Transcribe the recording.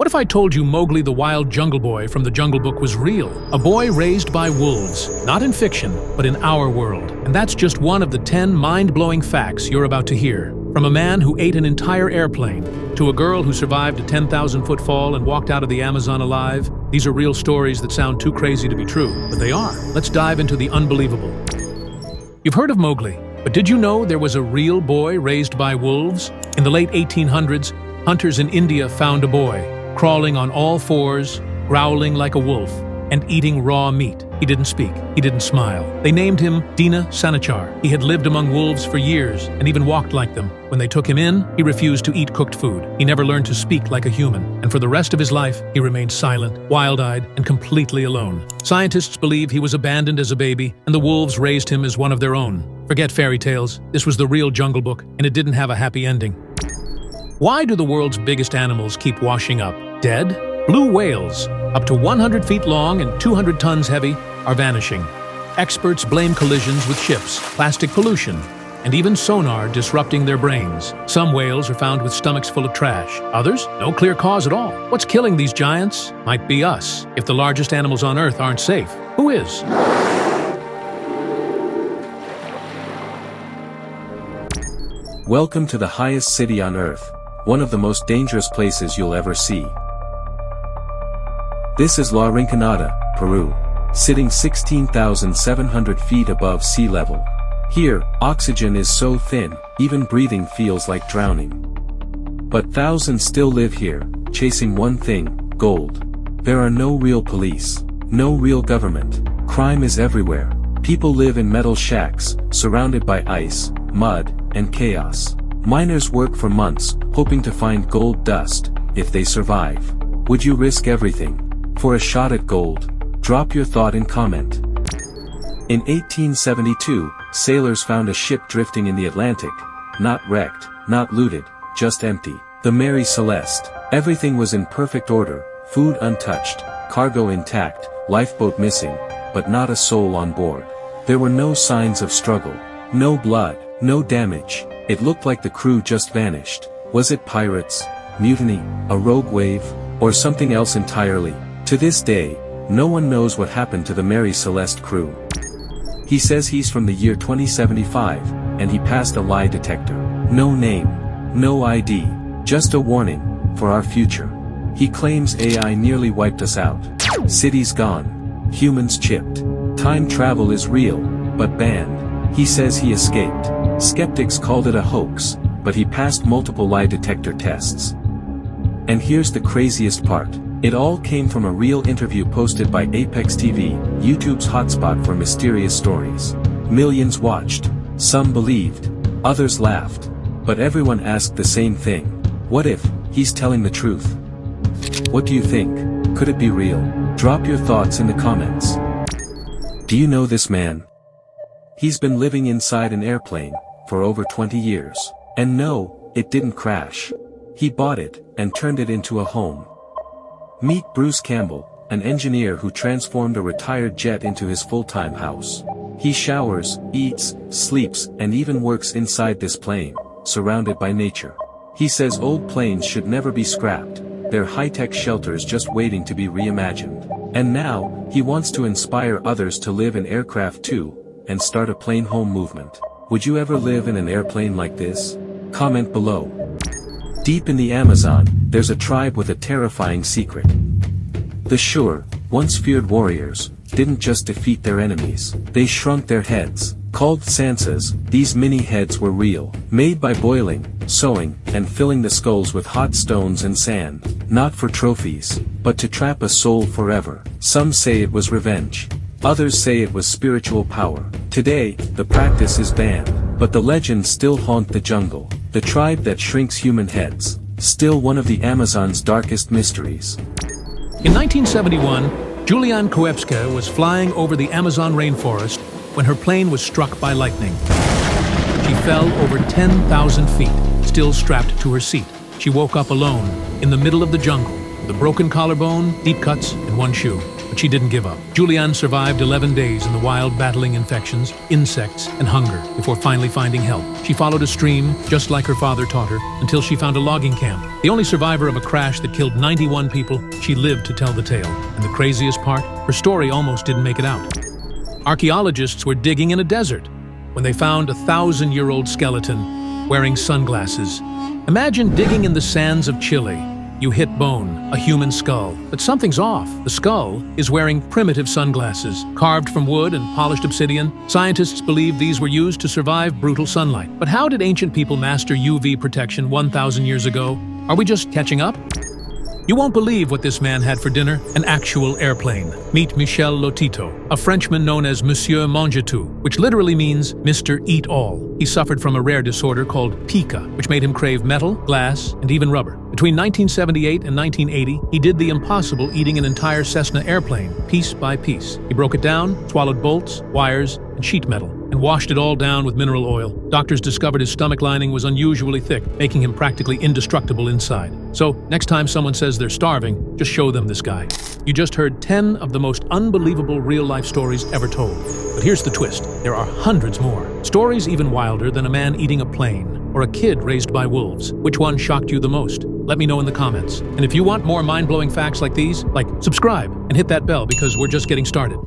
What if I told you Mowgli the wild jungle boy from the Jungle Book was real? A boy raised by wolves, not in fiction, but in our world. And that's just one of the 10 mind-blowing facts you're about to hear. From a man who ate an entire airplane, to a girl who survived a 10,000-foot fall and walked out of the Amazon alive, these are real stories that sound too crazy to be true, but they are. Let's dive into the unbelievable. You've heard of Mowgli, but did you know there was a real boy raised by wolves? In the late 1800s, hunters in India found a boy, crawling on all fours, growling like a wolf, and eating raw meat. He didn't speak. He didn't smile. They named him Dina Sanachar. He had lived among wolves for years and even walked like them. When they took him in, he refused to eat cooked food. He never learned to speak like a human, and for the rest of his life, he remained silent, wild-eyed, and completely alone. Scientists believe he was abandoned as a baby, and the wolves raised him as one of their own. Forget fairy tales. This was the real Jungle Book, and it didn't have a happy ending. Why do the world's biggest animals keep washing up? Dead? Blue whales, up to 100 feet long and 200 tons heavy, are vanishing. Experts blame collisions with ships, plastic pollution, and even sonar disrupting their brains. Some whales are found with stomachs full of trash. Others, no clear cause at all. What's killing these giants? Might be us. If the largest animals on Earth aren't safe, who is? Welcome to the highest city on Earth, one of the most dangerous places you'll ever see. This is Lainkanada, Peru, sitting 16,700 feet above sea level. Here, oxygen is so thin, even breathing feels like drowning. But thousands still live here, chasing one thing, gold. There are no real police, no real government. Crime is everywhere. People live in metal shacks, surrounded by ice, mud, and chaos. Miners work for months, hoping to find gold dust, if they survive. Would you risk everything for a shot at gold? Drop your thought in comment. In 1872, sailors found a ship drifting in the Atlantic, not wrecked, not looted, just empty. The Mary Celeste. Everything was in perfect order, food untouched, cargo intact, lifeboat missing, but not a soul on board. There were no signs of struggle, no blood, no damage. It looked like the crew just vanished. Was it pirates, mutiny, a rogue wave, or something else entirely? To this day, no one knows what happened to the Mary Celeste crew. He says he's from the year 2075, and he passed a lie detector. No name, no ID, just a warning, for our future. He claims AI nearly wiped us out. Cities gone, humans chipped. Time travel is real, but banned. He says he escaped. Skeptics called it a hoax, but he passed multiple lie detector tests. And here's the craziest part. It all came from a real interview posted by Apex TV, YouTube's hotspot for mysterious stories. Millions watched. Some believed. Others laughed. But everyone asked the same thing. What if he's telling the truth? What do you think? Could it be real? Drop your thoughts in the comments. Do you know this man? He's been living inside an airplane for over 20 years. And no, it didn't crash. He bought it and turned it into a home. Meet Bruce Campbell, an engineer who transformed a retired jet into his full-time house. He showers, eats, sleeps, and even works inside this plane, surrounded by nature. He says old planes should never be scrapped, they're high-tech shelters just waiting to be reimagined. And now, he wants to inspire others to live in aircraft too, and start a plane home movement. Would you ever live in an airplane like this? Comment below. Deep in the Amazon, there's a tribe with a terrifying secret. The Shure, once feared warriors, didn't just defeat their enemies, they shrunk their heads. Called Sansas, these mini heads were real, made by boiling, sewing, and filling the skulls with hot stones and sand, not for trophies, but to trap a soul forever. Some say it was revenge. Others say it was spiritual power. Today, the practice is banned, but the legends still haunt the jungle. The tribe that shrinks human heads, still one of the Amazon's darkest mysteries. In 1971, Julian was flying over the Amazon rainforest when her plane was struck by lightning. She fell over 10,000 feet, still strapped to her seat. She woke up alone, in the middle of the jungle, with a broken collarbone, deep cuts, and one shoe. But She didn't give up. Julian survived 11 days in the wild, battling infections, insects, and hunger before finally finding help. She followed a stream, just like her father taught her, until she found a logging camp. The only survivor of a crash that killed 91 people, she lived to tell the tale. And the craziest part, her story almost didn't make it out. Archaeologists were digging in a desert when they found a 1,000-year-old skeleton wearing sunglasses. Imagine digging in the sands of Chile. You hit bone, a human skull. But something's off. The skull is wearing primitive sunglasses, carved from wood and polished obsidian. Scientists believe these were used to survive brutal sunlight. But how did ancient people master UV protection 1,000 years ago? Are we just catching up? You won't believe what this man had for dinner, an actual airplane. Meet Michel Lotito, a Frenchman known as Monsieur Mange-Tout, which literally means Mr. Eat-All. He suffered from a rare disorder called pica, which made him crave metal, glass, and even rubber. Between 1978 and 1980, he did the impossible, eating an entire Cessna airplane, piece by piece. He broke it down, swallowed bolts, wires, and sheet metal, and washed it all down with mineral oil. Doctors discovered his stomach lining was unusually thick, making him practically indestructible inside. So, next time someone says they're starving, just show them this guy. You just heard 10 of the most unbelievable real-life stories ever told. But here's the twist. There are hundreds more. Stories even wilder than a man eating a plane or a kid raised by wolves. Which one shocked you the most? Let me know in the comments. And if you want more mind-blowing facts like these, subscribe and hit that bell because we're just getting started.